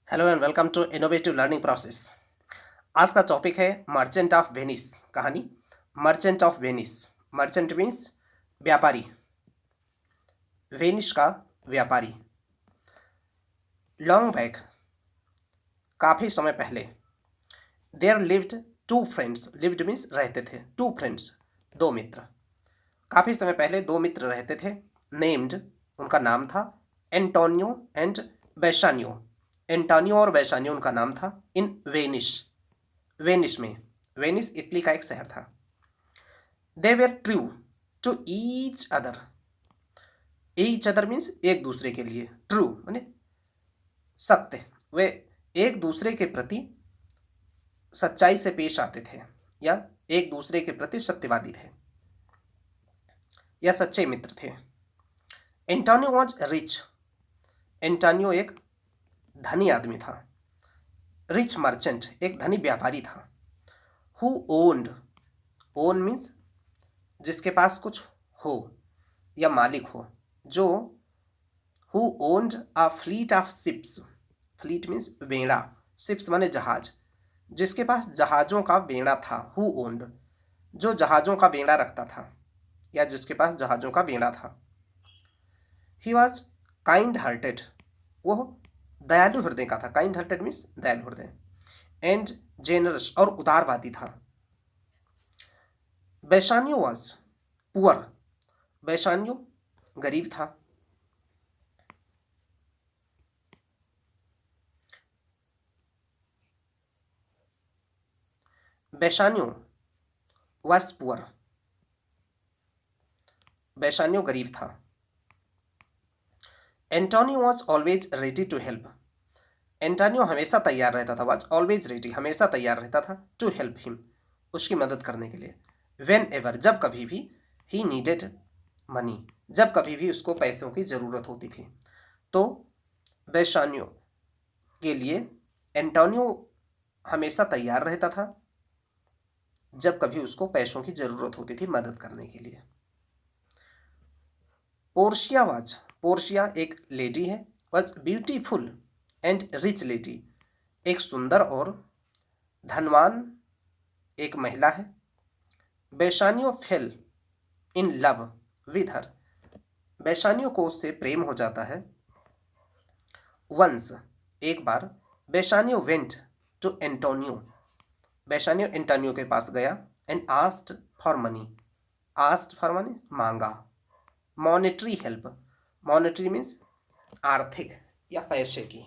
Hello and welcome to innovative learning process. आज का topic है मर्चेंट ऑफ वेनिस। कहानी merchant of Venice. Merchant means व्यापारी, Venice का व्यापारी। लॉन्ग बैक, काफ़ी समय पहले, there lived two friends. Lived means रहते थे, टू फ्रेंड्स दो मित्र। काफ़ी समय पहले दो मित्र रहते थे। नेम्ड, उनका नाम था एंटोनियो एंड बेसानियो। एंटोनियो और बेसानियो उनका नाम था। इन वेनिस, वेनिस में, वेनिस इटली का एक शहर था। They were true to each other. Each other means एक दूसरे के लिए, ट्रू माने सत्य। वे एक दूसरे के प्रति सच्चाई से पेश आते थे या एक दूसरे के प्रति सत्यवादी थे या सच्चे मित्र थे। Antonio was rich. एंटोनियो एक धनी आदमी था। रिच मर्चेंट, एक धनी व्यापारी था। हु ओन्ड, ओन मीन्स जिसके पास कुछ हो या मालिक हो, जो who owned a fleet of ships. Fleet means बेड़ा, शिप्स माने जहाज, जिसके पास जहाज़ों का बेड़ा था। हु ओन्ड, जो जहाज़ों का बेड़ा रखता था या जिसके पास जहाज़ों का बेड़ा था। ही वॉज काइंड हार्टेड, वो दयालु हृदय का था। काइंड हार्टेड मीन्स दयालु हृदय। एंड जेनरस, और उदारवादी था। बेसानियो वॉज पुअर। बेसानियो गरीब था। बेसानियो वॉज पुअर, बेसानियो गरीब था। Antonio was always ready to help. Antonio हमेशा तैयार रहता था। वॉज ऑलवेज रेडी, हमेशा तैयार रहता था। टू हेल्प हिम, उसकी मदद करने के लिए। वेन एवर, जब कभी भी। ही नीडेड मनी, जब कभी भी उसको पैसों की ज़रूरत होती थी। तो बेसानियो के लिए एंटोनियो हमेशा तैयार रहता था जब कभी उसको पैसों की ज़रूरत होती थी मदद करने के लिए। पोर्शिया वाज, पोर्शिया एक लेडी है। Was beautiful and rich lady, एक सुंदर और धनवान एक महिला है। Bassanio fell in love with her, Bassanio को उससे प्रेम हो जाता है। वंस, एक बार। Bassanio went to Antonio, Bassanio Antonio के पास गया। And asked for money, asked for money मांगा। मॉनेटरी हेल्प, मॉनेटरी मीन्स आर्थिक या पैसे की,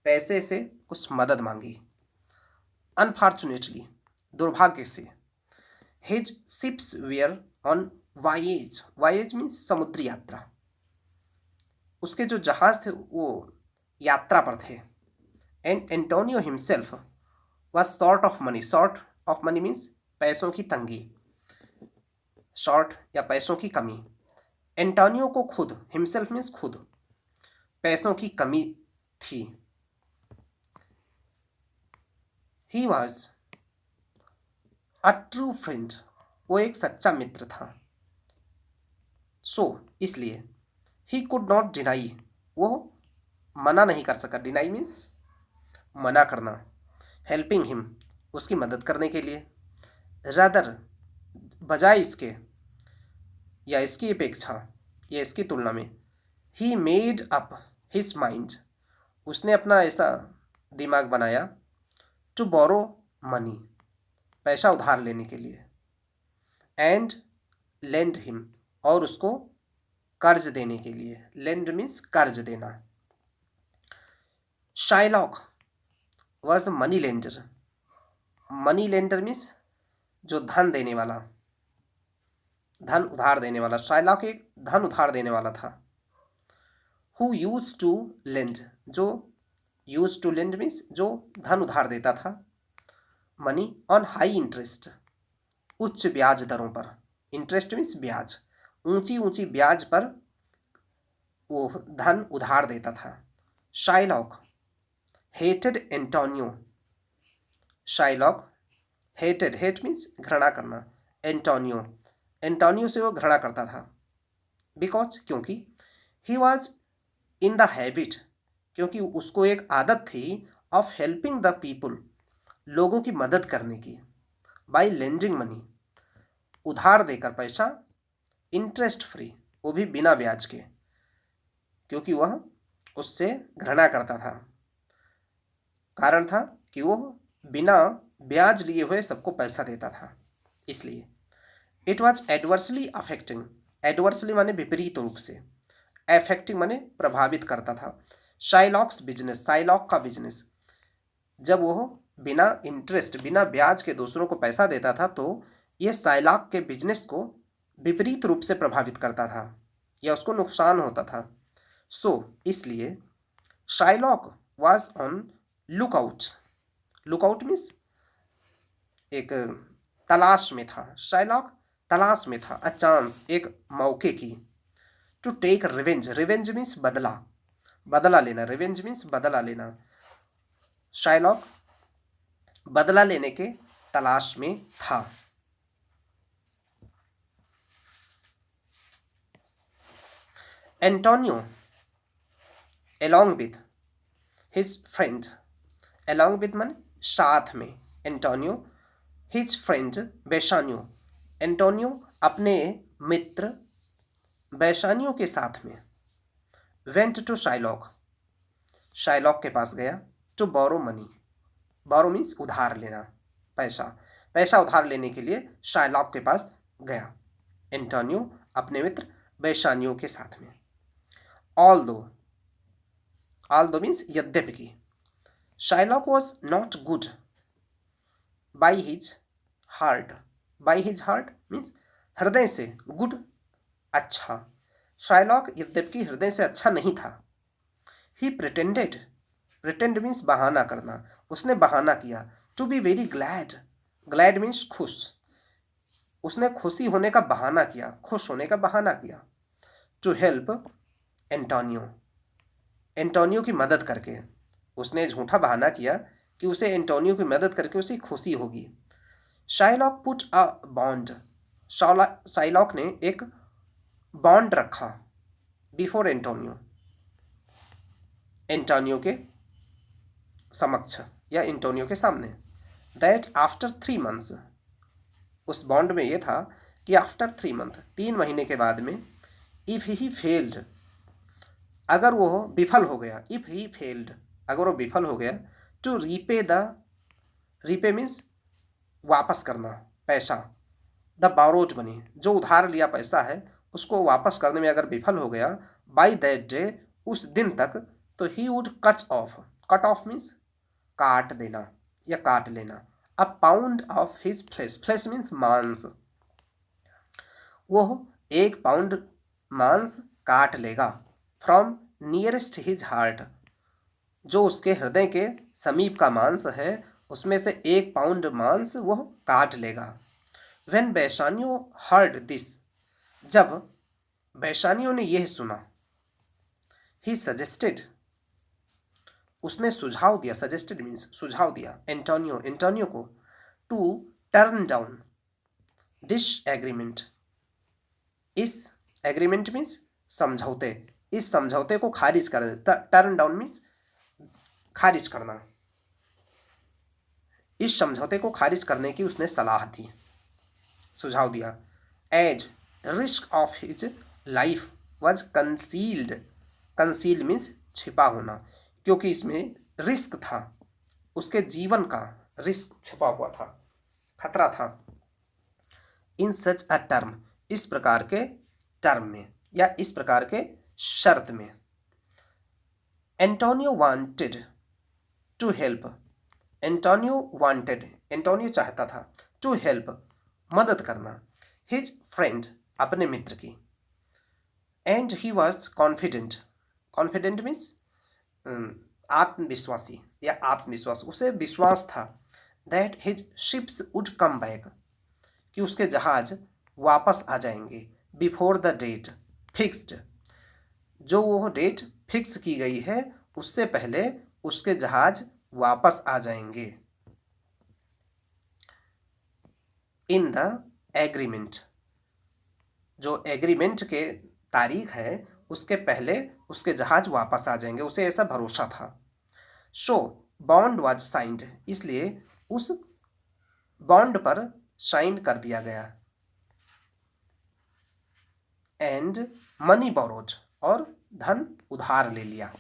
पैसे से कुछ मदद मांगी। अनफॉर्चुनेटली, दुर्भाग्य से। His ships were on voyage, voyage means समुद्री यात्रा, उसके जो जहाज थे वो यात्रा पर थे। And Antonio himself was short of money, short of money means पैसों की तंगी, शॉर्ट या पैसों की कमी। एंटोनियो को खुद, हिमसेल्फ मीन्स खुद, पैसों की कमी थी। He was a true friend, वो एक सच्चा मित्र था। सो इसलिए, ही कुड नॉट डिनाई, वो मना नहीं कर सका। डिनाई मीन्स मना करना। हेल्पिंग हिम, उसकी मदद करने के लिए। रादर, बजाय इसके या इसकी अपेक्षा या इसकी तुलना में। He made up his mind, उसने अपना ऐसा दिमाग बनाया। टू बोरो मनी, पैसा उधार लेने के लिए। एंड लेंड हिम, और उसको कर्ज देने के लिए। लेंड मीन्स कर्ज देना। Shylock was money lender, money lender means जो धन देने वाला, धन उधार देने वाला। शाइलॉक एक धन उधार देने वाला था। हु यूज टू लेंड, जो यूज टू लेंड मीन्स जो धन उधार देता था। मनी ऑन हाई इंटरेस्ट, उच्च ब्याज दरों पर। इंटरेस्ट मीन्स ब्याज, ऊंची ऊंची ब्याज पर वो धन उधार देता था। Shylock hated Antonio, Shylock hated, hate means घृणा करना, एंटोनियो, एंटोनियो से वो घृणा करता था। बिकॉज, क्योंकि he was in the habit क्योंकि उसको एक आदत थी ऑफ हेल्पिंग द पीपुल, लोगों की मदद करने की, बाय लेंडिंग मनी, उधार देकर पैसा, इंटरेस्ट फ्री, वो भी बिना ब्याज के, क्योंकि वह उससे घृणा करता था। कारण था कि वो बिना ब्याज लिए हुए सबको पैसा देता था, इसलिए। It was adversely affecting, adversely माने विपरीत रूप से, अफेक्टिंग माने प्रभावित करता था, शाइलॉक्स बिजनेस, शाइलॉक का बिजनेस। जब वो बिना इंटरेस्ट, बिना ब्याज के दूसरों को पैसा देता था तो ये शाइलॉक के बिजनेस को विपरीत रूप से प्रभावित करता था या उसको नुकसान होता था। इसलिए Shylock was on lookout, lookout means एक तलाश में था, शाइलॉक तलाश में था, अ चांस, एक मौके की, to take revenge, revenge means बदला, बदला लेना, रिवेंज मीन्स बदला लेना। शाइलॉक बदला लेने के तलाश में था। Antonio along with his friend, along with मन साथ में, एंटोनियो his friend बेसानियो, एंटोनियो अपने मित्र बेसानियो के साथ में, went to शाइलॉक, शाइलॉक के पास गया, to borrow money, borrow means उधार लेना, पैसा, पैसा उधार लेने के लिए शाइलॉक के पास गया एंटोनियो अपने मित्र बेसानियो के साथ में। ऑल्दो मीन्स यद्यपि की, Shylock was not good by his heart, by his heart means हृदय से, गुड अच्छा, शाइलॉक यद्यपि हृदय से अच्छा नहीं था। ही प्रिटेंडेड, प्रिटेंड मीन्स बहाना करना, उसने बहाना किया, to be very glad, glad means खुश, उसने खुशी होने का बहाना किया, खुश होने का बहाना किया, टू हेल्प एंटोनियो, एंटोनियो की मदद करके, उसने झूठा बहाना किया कि उसे एंटोनियो की मदद करके उसे खुशी होगी। Shylock put a bond, Shylock ने एक बॉन्ड रखा बिफोर एंटोनियो, एंटोनियो के समक्ष या एंटोनियो के सामने, दैट आफ्टर 3 months, उस बॉन्ड में यह था कि आफ्टर 3 months, 3 महीने के बाद में, इफ ही फेल्ड, अगर वो विफल हो गया, इफ ही फेल्ड, अगर वो विफल हो गया, to repay the, repay means वापस करना पैसा, द बारोड मनी, जो उधार लिया पैसा है उसको वापस करने में अगर विफल हो गया, बाई दैट डे, उस दिन तक, तो he would cut off, cut off means काट देना या काट लेना, a pound of his flesh, flesh means मांस, वो 1 पाउंड मांस काट लेगा, फ्रॉम नियरेस्ट हिज हार्ट, जो उसके हृदय के समीप का मांस है उसमें से 1 पाउंड मांस वो काट लेगा। व्हेन बेसानियो हर्ड दिस, जब बेसानियो ने यह सुना, ही सजेस्टेड, उसने सुझाव दिया, सजेस्टेड मीन्स सुझाव दिया, एंटोनियो, एंटोनियो को, to turn down this agreement, इस एग्रीमेंट मीन्स समझौते, इस समझौते को खारिज कर दे, टर्न डाउन मीन्स खारिज करना, इस समझौते को खारिज करने की उसने सलाह दी, सुझाव दिया। As risk of his life was concealed, conceal means छिपा होना, क्योंकि इसमें रिस्क था, उसके जीवन का रिस्क छिपा हुआ था, खतरा था। इन सच अ टर्म, इस प्रकार के टर्म में या इस प्रकार के शर्त में। Antonio wanted to help, Antonio wanted, Antonio चाहता था, टू हेल्प मदद करना, हिज फ्रेंड अपने मित्र की, and he was confident, confident means आत्मविश्वासी या आत्मविश्वास, उसे विश्वास था, that his ships would come back, कि उसके जहाज वापस आ जाएंगे, बिफोर द डेट फिक्स्ड, जो वो डेट फिक्स की गई है उससे पहले उसके जहाज वापस आ जाएंगे। इन द एग्रीमेंट, जो एग्रीमेंट के तारीख है उसके पहले उसके जहाज वापस आ जाएंगे, उसे ऐसा भरोसा था। सो बॉन्ड वाज साइंड, इसलिए उस बॉन्ड पर साइन कर दिया गया। एंड मनी बोरोड, और धन उधार ले लिया।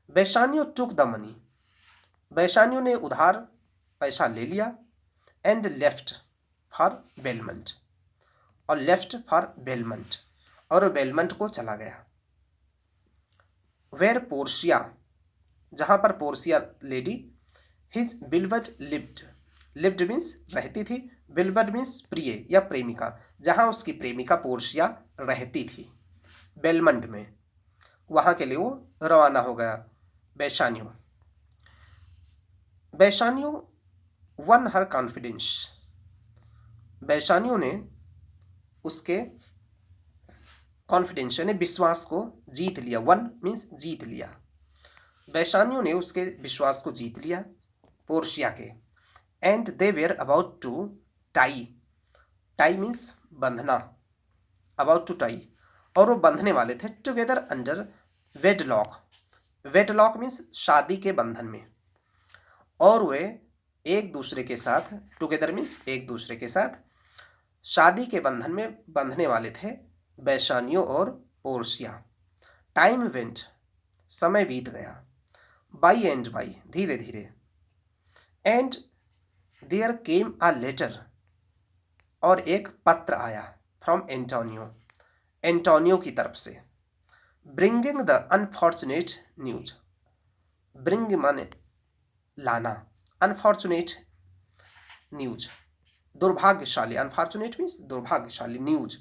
बेसानियो टुक द मनी, बेसानियो ने उधार पैसा ले लिया। एंड लेफ्ट फॉर बेलमंट, और लेफ्ट फॉर बेलमंट, और बेलमंट को चला गया। वेर पोर्शिया, जहाँ पर Portia lady, his beloved lived, lived means रहती थी, बिलवड मीन्स प्रिय या प्रेमिका, जहाँ उसकी प्रेमिका पोर्शिया रहती थी बेलमंट में, वहाँ के लिए वो रवाना हो गया। बेसानियो, बेसानियो वन हर कॉन्फिडेंस, बेसानियो ने उसके कॉन्फिडेंस यानी विश्वास को जीत लिया। वन मीन्स जीत लिया। बेसानियो ने उसके विश्वास को जीत लिया पोर्शिया के। And they were about to tie, tie means बंधना, अबाउट टू टाई, और वो बंधने वाले थे together under wedlock, wedlock means शादी के बंधन में, और वे एक दूसरे के साथ, टुगेदर मीन्स एक दूसरे के साथ शादी के बंधन में बंधने वाले थे बेसानियो और पोर्शिया। टाइम वेंट, समय बीत गया। बाई एंड बाई, धीरे धीरे। And there came a letter, और एक पत्र आया फ्रॉम एंटोनियो, एंटोनियो की तरफ से। Bringing the unfortunate news, bring माने लाना, अनफॉर्चुनेट न्यूज दुर्भाग्यशाली, अनफॉर्चुनेट मीन्स दुर्भाग्यशाली, न्यूज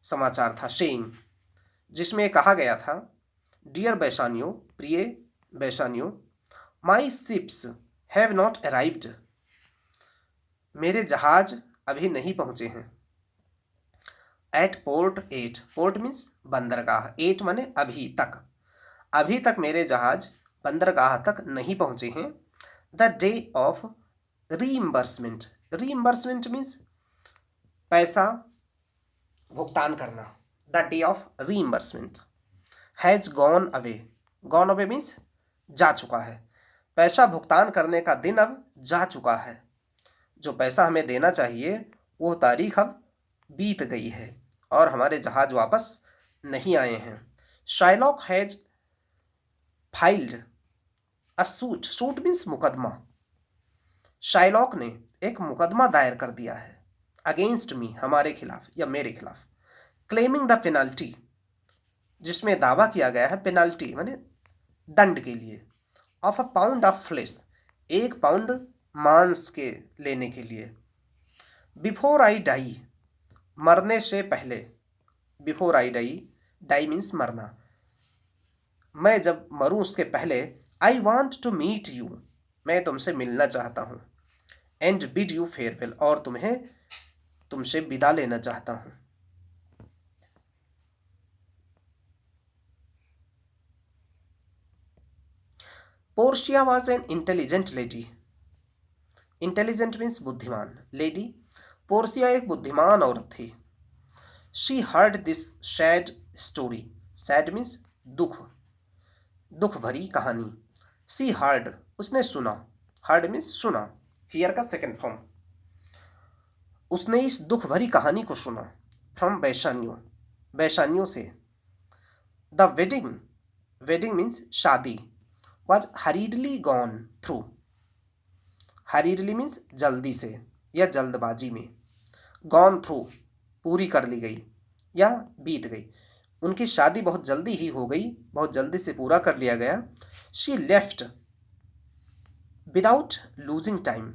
समाचार था, सेइंग जिसमें कहा गया था, डियर बेसानियो, प्रिय Bassanio, my ships have not arrived, मेरे जहाज अभी नहीं पहुंचे हैं। At port at, port means बंदरगाह, एट माने अभी तक, अभी तक मेरे जहाज बंदरगाह तक नहीं पहुंचे हैं। The day of reimbursement, reimbursement means पैसा भुगतान करना, the day of reimbursement has gone away, gone away means जा चुका है, पैसा भुगतान करने का दिन अब जा चुका है, जो पैसा हमें देना चाहिए वो तारीख अब बीत गई है और हमारे जहाज वापस नहीं आए हैं। Shylock has filed a suit, suit means मुकदमा, शाइलॉक ने एक मुकदमा दायर कर दिया है अगेंस्ट मी, हमारे खिलाफ या मेरे खिलाफ। क्लेमिंग द पेनल्टी, जिसमें दावा किया गया है पेनल्टी माने दंड के लिए, of a pound of flesh, एक पाउंड मांस के लेने के लिए। बिफोर आई डाई, मरने से पहले, before I die, die means मरना, मैं जब मरूं उसके पहले, I want to meet you, मैं तुमसे मिलना चाहता हूँ। एंड बिड यू फेयरवेल, और तुमसे विदा लेना चाहता हूँ। Portia was an intelligent lady, intelligent means बुद्धिमान, लेडी, पोर्शिया एक बुद्धिमान औरत थी। She heard this sad story, sad means दुख, दुख भरी कहानी। सी हर्ड, उसने सुना, हर्ड मीन्स सुना, हियर का सेकेंड फॉर्म, उसने इस दुख भरी कहानी को सुना। फ्रॉम बेसानियो, बेसानियो से। द वेडिंग, वेडिंग मीन्स शादी, वॉज हरीडली गॉन थ्रू, हरीडली मीन्स जल्दी से या जल्दबाजी में, गॉन थ्रू पूरी कर ली गई या बीत गई, उनकी शादी बहुत जल्दी ही हो गई, बहुत जल्दी से पूरा कर लिया गया। She left without losing time,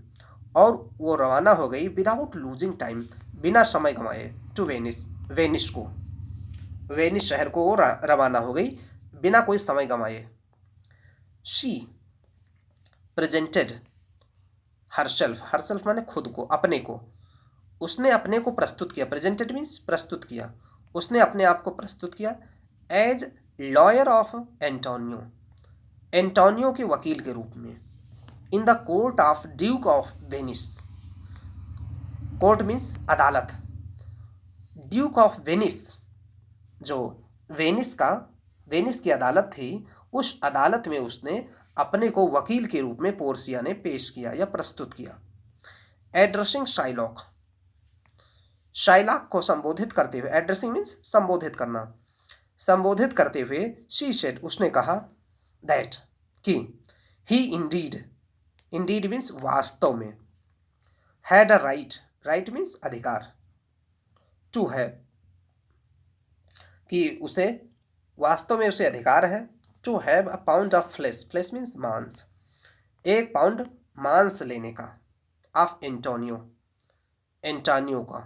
और वो रवाना हो गई विदाउट लूजिंग टाइम, बिना समय गंवाए, टू वेनिस, वेनिस को, वेनिस शहर को वो रवाना हो गई बिना कोई समय गंवाए। शी प्रेजेंटेड हरसेल्फ, हरसेल्फ माने खुद को, अपने को, उसने अपने को प्रस्तुत किया, प्रेजेंटेड मीन्स प्रस्तुत किया, उसने अपने आप को प्रस्तुत किया as lawyer of Antonio, Antonio के वकील के रूप में। In the court of duke of Venice, court means अदालत, ड्यूक ऑफ वेनिस जो वेनिस का वेनिस की अदालत थी, उस अदालत में उसने अपने को वकील के रूप में पोर्सिया ने पेश किया या प्रस्तुत किया। एड्रेसिंग शाइलॉक, शाइलॉक को संबोधित करते हुए, एड्रेसिंग मीन्स संबोधित करना, संबोधित करते हुए शी सेड, उसने कहा, दैट कि ही इंडीड, इंडीड मीन्स वास्तव में, had a right, right means अधिकार, टू हैव, कि उसे वास्तव में उसे अधिकार है, to have a pound of flesh, flesh means मांस, 1 पाउंड मांस लेने का, ऑफ एंटोनियो, एंटोनियो का,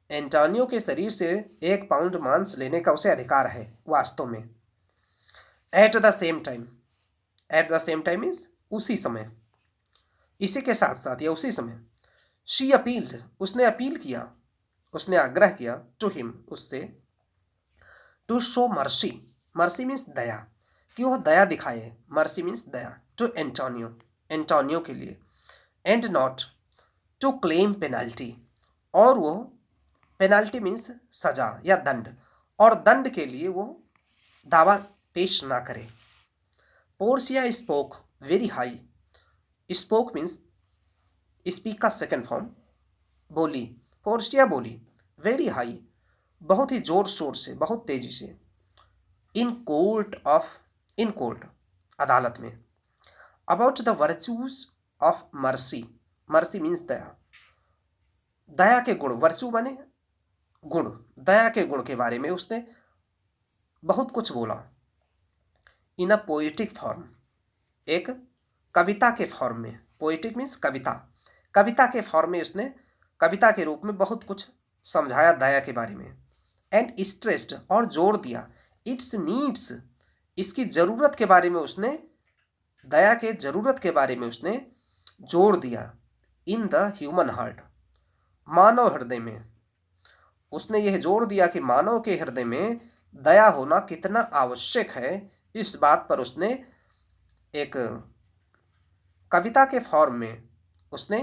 एंटोनियो के शरीर से 1 पाउंड मांस लेने का उसे अधिकार है वास्तव में। At the same time, at the same time means उसी समय, इसी के साथ साथ या उसी समय, शी अपील्ड, उसने अपील किया, उसने आग्रह किया, टू हिम, उससे, to show mercy, mercy means दया, कि वह दया दिखाए, मर्सी मीन्स दया, टू एंटोनियो, एंटोनियो के लिए, and not to claim penalty, और वो पेनल्टी मीन्स सजा या दंड, और दंड के लिए वो दावा पेश ना करे। Portia spoke very high, spoke means speak का सेकेंड फॉर्म, बोली, पोर्सिया बोली, वेरी हाई, बहुत ही जोर शोर से, बहुत तेजी से, in court of, in court अदालत में, about the virtues of mercy, mercy means दया, दया के गुण, वर्च्यू माने गुण, दया के गुण के बारे में उसने बहुत कुछ बोला। इन अ पोएटिक फॉर्म, एक कविता के फॉर्म में, पोएटिक मीन्स कविता, कविता के फॉर्म में उसने कविता के रूप में बहुत कुछ समझाया दया के बारे में। एंड स्ट्रेस्ड, और जोर दिया, इट्स नीड्स, इसकी ज़रूरत के बारे में उसने, दया के ज़रूरत के बारे में उसने जोर दिया। इन द ह्यूमन हार्ट, मानव हृदय में, उसने यह जोर दिया कि मानव के हृदय में दया होना कितना आवश्यक है, इस बात पर उसने एक कविता के फॉर्म में उसने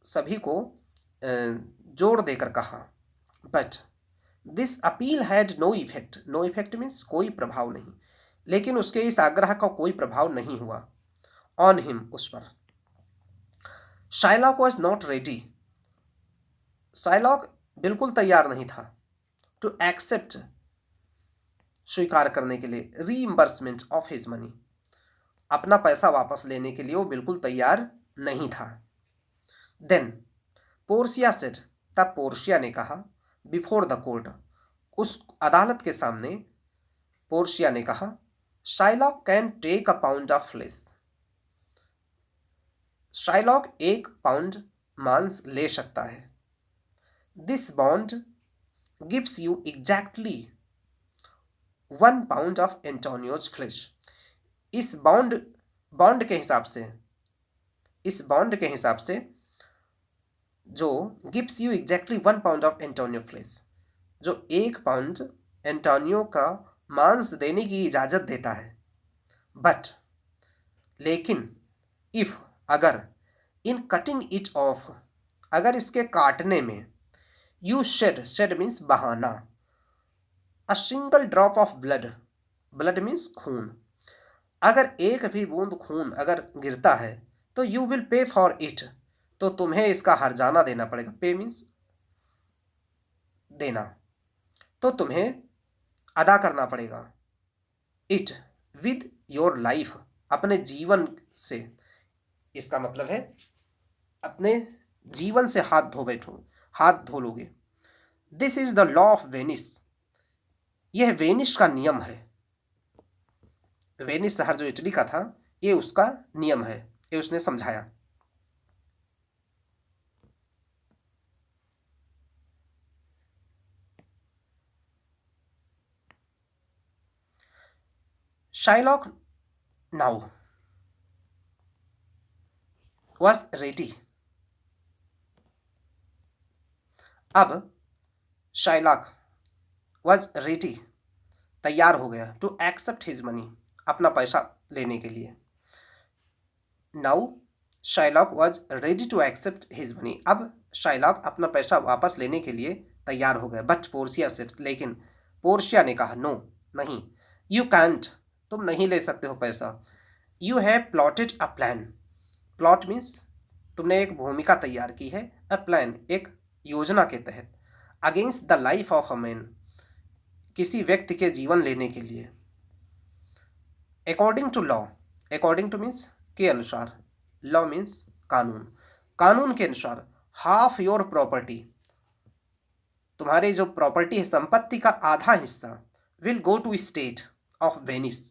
सभी को जोर देकर कहा। But this appeal had no effect, no effect means कोई प्रभाव नहीं, लेकिन उसके इस आग्रह का कोई प्रभाव नहीं हुआ, ऑन हिम, उस पर। Shylock was not ready, Shylock बिल्कुल तैयार नहीं था, टू एक्सेप्ट, स्वीकार करने के लिए, रीइंबर्समेंट ऑफ हिज मनी, अपना पैसा वापस लेने के लिए वो बिल्कुल तैयार नहीं था। देन पोर्सिया सेड, तब पोर्शिया ने कहा, बिफोर द कोर्ट, उस अदालत के सामने पोर्शिया ने कहा, Shylock can take a pound of flesh, Shylock 1 pound मांस ले सकता है। This bond gives you exactly 1 pound of Antonio's flesh, इस बॉन्ड के हिसाब से, इस बॉन्ड के हिसाब से जो gives you exactly 1 pound of Antonio flesh, जो 1 पाउंड एंटोनियो का मांस देने की इजाज़त देता है। बट लेकिन, इफ़ अगर, इन कटिंग इट ऑफ, अगर इसके काटने में, यू शेड, शेड मीन्स बहाना, a single drop of blood, blood means खून, अगर एक भी बूंद खून अगर गिरता है तो you will pay for it, तो तुम्हें इसका हर्जाना देना पड़ेगा, पे मीन्स देना, तो तुम्हें अदा करना पड़ेगा, इट विद योर लाइफ, अपने जीवन से, इसका मतलब है अपने जीवन से हाथ धो बैठो, हाथ धो लोगे। This is the law of Venice, यह वेनिस का नियम है, वेनिस शहर जो इटली का था, ये उसका नियम है, ये उसने समझाया। शाइलॉक नाउ वॉज रेडी, अब शाइलॉक वॉज रेडी, तैयार हो गया, टू एक्सेप्ट हिज मनी, अपना पैसा लेने के लिए। Now Shylock was ready to accept his money, अब शाइलॉक अपना पैसा वापस लेने के लिए तैयार हो गया। बट पोर्शिया से, लेकिन पोर्शिया ने कहा, नो, नहीं, यू कैंट, तुम नहीं ले सकते हो पैसा। You have plotted a plan, plot means तुमने एक भूमिका तैयार की है, अ प्लान एक योजना के तहत, against the life of a man किसी व्यक्ति के जीवन लेने के लिए। According to law, according to means के अनुसार, लॉ मीन्स कानून, कानून के अनुसार हाफ योर प्रॉपर्टी, तुम्हारी जो प्रॉपर्टी है संपत्ति का आधा हिस्सा, will go to state of Venice,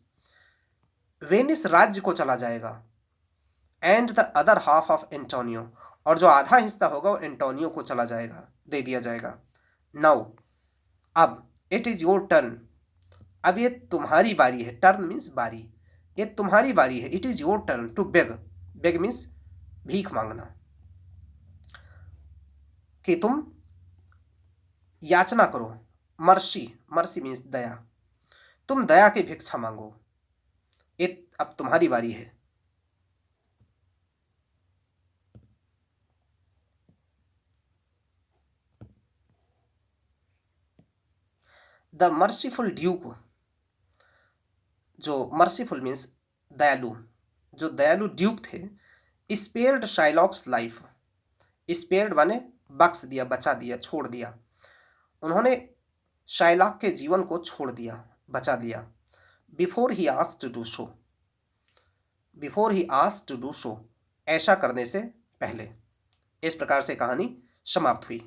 Venice राज्य को चला जाएगा, and the other half of Antonio, और जो आधा हिस्सा होगा वो एंटोनियो को चला जाएगा, दे दिया जाएगा। नाउ अब इट इज योर टर्न, अब ये तुम्हारी बारी है, टर्न मीन्स बारी, ये तुम्हारी बारी है, it is your turn to beg, beg means भीख मांगना, कि तुम याचना करो, मर्सी, मर्सी मीन्स दया, तुम दया की भिक्षा मांगो, ये अब तुम्हारी बारी है। द मर्सीफुल ड्यूक, जो मर्सीफुल मीन्स दयालु, जो दयालु ड्यूक थे, स्पेयर्ड शाइलॉक्स लाइफ, स्पेयर्ड माने बख्श दिया, बचा दिया, छोड़ दिया, उन्होंने शाइलॉक के जीवन को छोड़ दिया, बचा दिया। Before he asked to do so, before he asked to do so, ऐसा करने से पहले। इस प्रकार से कहानी समाप्त हुई।